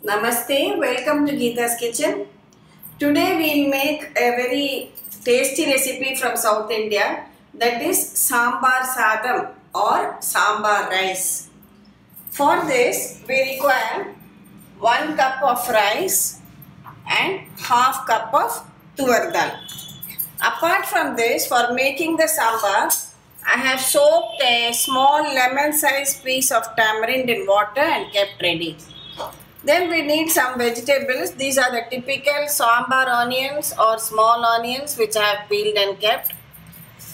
Namaste, welcome to Geeta's Kitchen. Today we'll make a very tasty recipe from South India, that is Sambar Saadam or Sambar rice. For this we require 1 cup of rice and half cup of Tuvar Dal. Apart from this, for making the sambar, I have soaked a small lemon-sized piece of tamarind in water and kept ready. Then we need some vegetables. These are the typical Sambar onions or small onions which I have peeled and kept.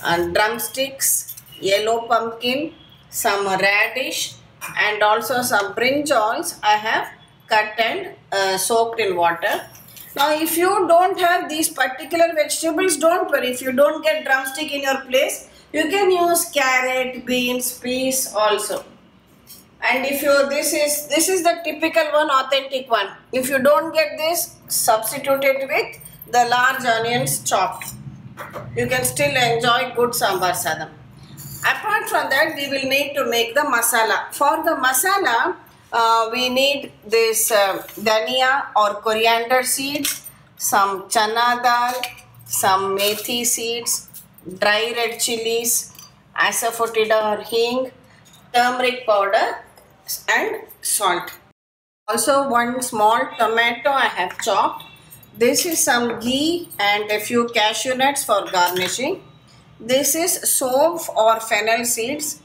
And drumsticks, yellow pumpkin, some radish and also some brinjals I have cut and soaked in water. Now if you don't have these particular vegetables, don't worry. If you don't get drumstick in your place, you can use carrot, beans, peas also. And if you this is the typical one, authentic one. If you don't get this, substitute it with the large onions chopped. You can still enjoy good sambar sadam. Apart from that, we will need to make the masala. For the masala, we need this Dania or coriander seeds, some Channa Dal, some Methi Seeds, dry red chillies, Asafoetida or Hing, turmeric powder and salt. Also 1 small tomato I have chopped. This is some ghee and a few cashew nuts for garnishing. This is Somph or fennel seeds.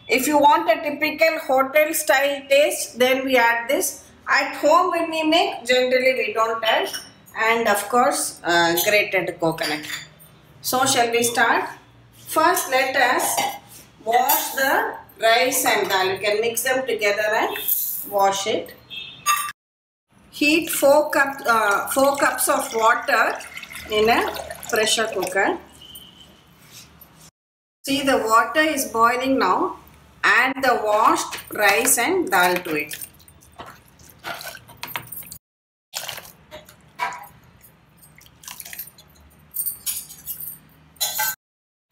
If you want a typical hotel style taste, then we add this. At home when we make, generally we don't add. And of course, grated coconut. So shall we start? First let us wash the rice and dal. You can mix them together and wash it. Heat 4 cups of water in a pressure cooker. See, the water is boiling now. Add the washed rice and dal to it.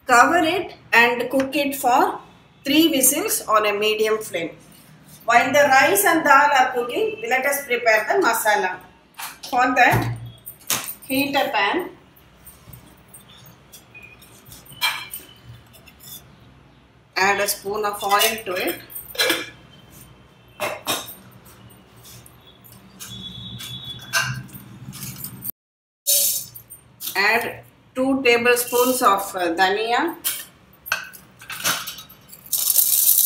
Cover it and cook it for 3 whistles on a medium flame. While the rice and dal are cooking, let us prepare the masala. For that, heat a pan. Add a spoon of oil to it. Add 2 tablespoons of Dania,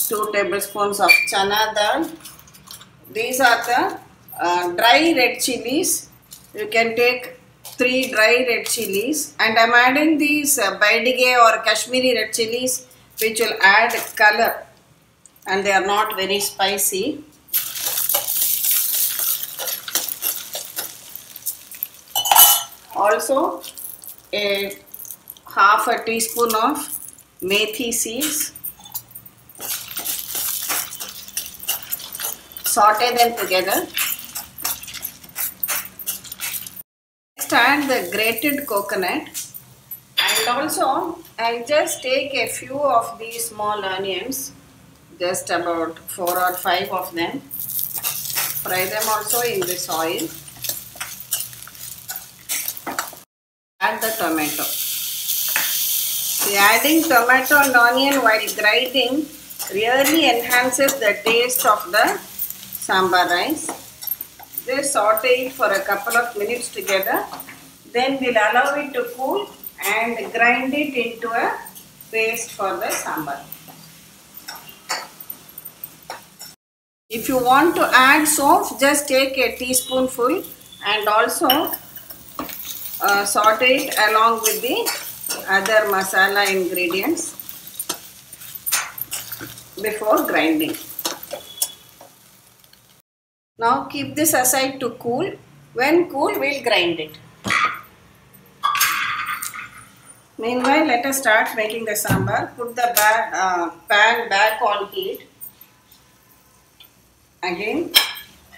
2 tablespoons of Channa Dal. These are the dry red chillies. You can take 3 dry red chillies, and I am adding these Baidige or Kashmiri red chillies, which will add color and they are not very spicy. Also half a teaspoon of Methi Seeds. Saute them together. Next add the grated coconut, and also I'll just take a few of these small onions, just about 4 or 5 of them. Fry them also in this oil. Add the tomato. See, adding tomato and onion while grinding really enhances the taste of the sambar rice. Just saute it for a couple of minutes together. Then we'll allow it to cool and grind it into a paste for the sambar. If you want to add somph, just take a teaspoonful and also saute it along with the other masala ingredients before grinding. Now keep this aside to cool. When cool, we'll grind it. Meanwhile, let us start making the sambar. Put the pan back on heat. Again,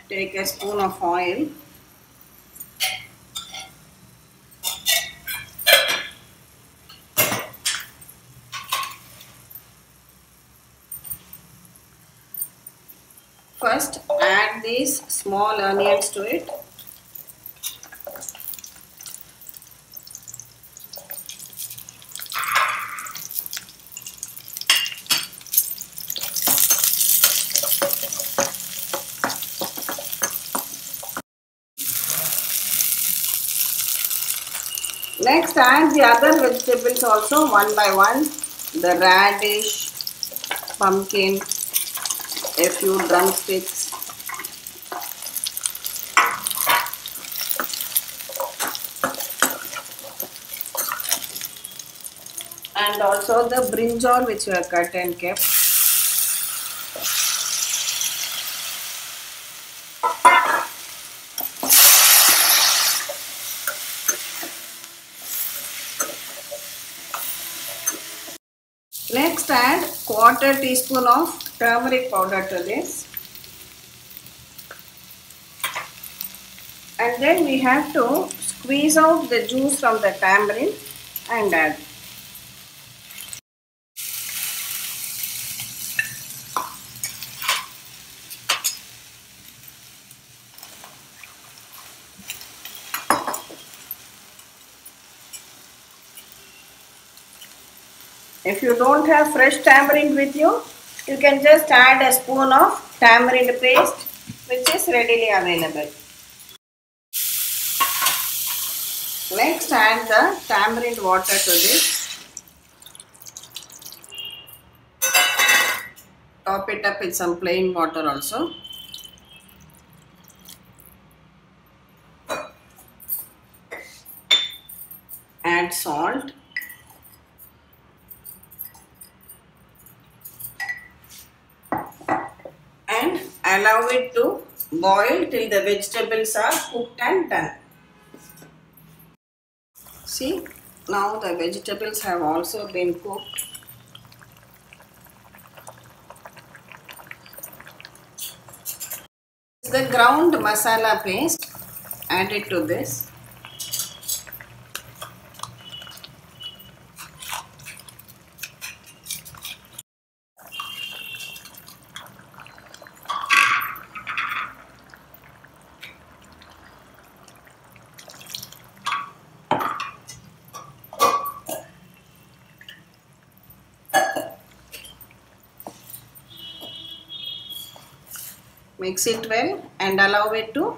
take a spoon of oil. First add these small onions to it. Next add the other vegetables also one by one. The radish, pumpkin, a few drumsticks, and also the brinjal which we have cut and kept. Next add quarter teaspoon of turmeric powder to this. And then we have to squeeze out the juice from the tamarind and add. If you don't have fresh tamarind with you, you can just add a spoon of tamarind paste which is readily available. Next add the tamarind water to this. Top it up with some plain water also. Add salt. And allow it to boil till the vegetables are cooked and done. See, now the vegetables have also been cooked. The ground masala paste, add it to this. Mix it well and allow it to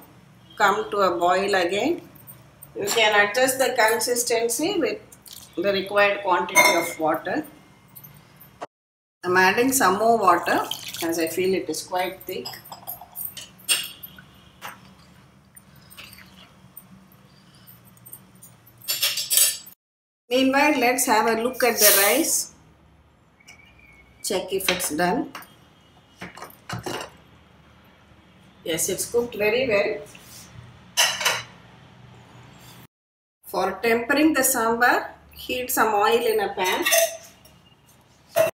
come to a boil again. You can adjust the consistency with the required quantity of water. I am adding some more water as I feel it is quite thick. Meanwhile, let's have a look at the rice. Check if it's done. Yes, it's cooked very well. For tempering the sambar, heat some oil in a pan. The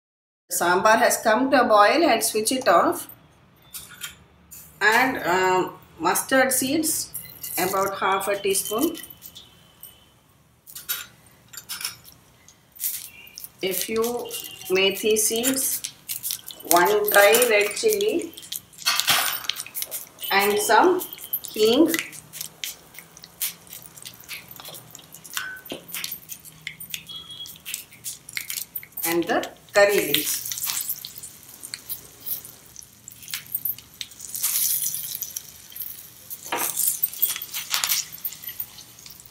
sambar has come to a boil and switch it off. Add mustard seeds, about half a teaspoon. A few methi seeds, one dry red chilli, and some hing, and the curry leaves.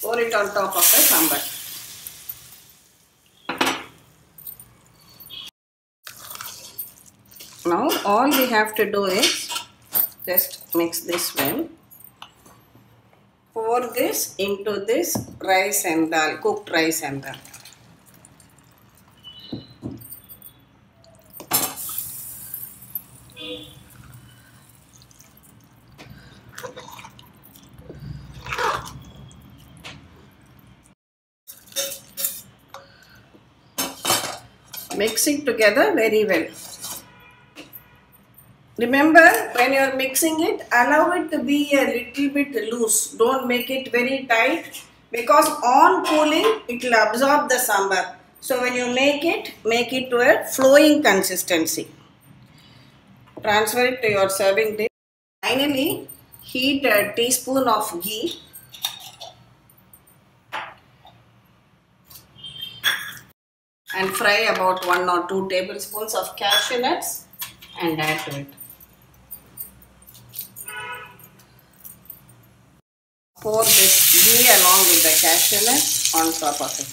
Pour it on top of the sambar. Now all we have to do is just mix this well. Pour this into this rice and dal, cooked rice and dal. Mix it together very well. Remember, when you are mixing it, allow it to be a little bit loose. Don't make it very tight because on cooling, it will absorb the sambar. So when you make it to a flowing consistency. Transfer it to your serving dish. finally, heat a teaspoon of ghee. And fry about 1 or 2 tablespoons of cashew nuts and add to it. Pour this ghee along with the cashew nuts on top of it.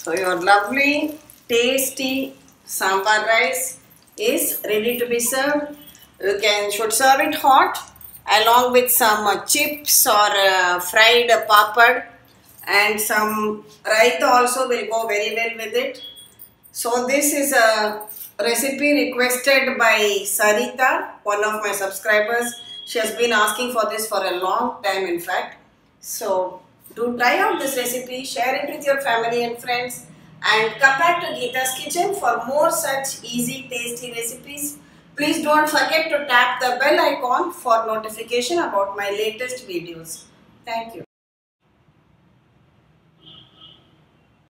So your lovely, tasty sambar rice is ready to be served. You should serve it hot along with some chips or fried papad, and some raita also will go very well with it. So this is a recipe requested by Sarita, one of my subscribers. She has been asking for this for a long time, in fact. So do try out this recipe, share it with your family and friends, and come back to Geeta's Kitchen for more such easy, tasty recipes. Please don't forget to tap the bell icon for notification about my latest videos. Thank you.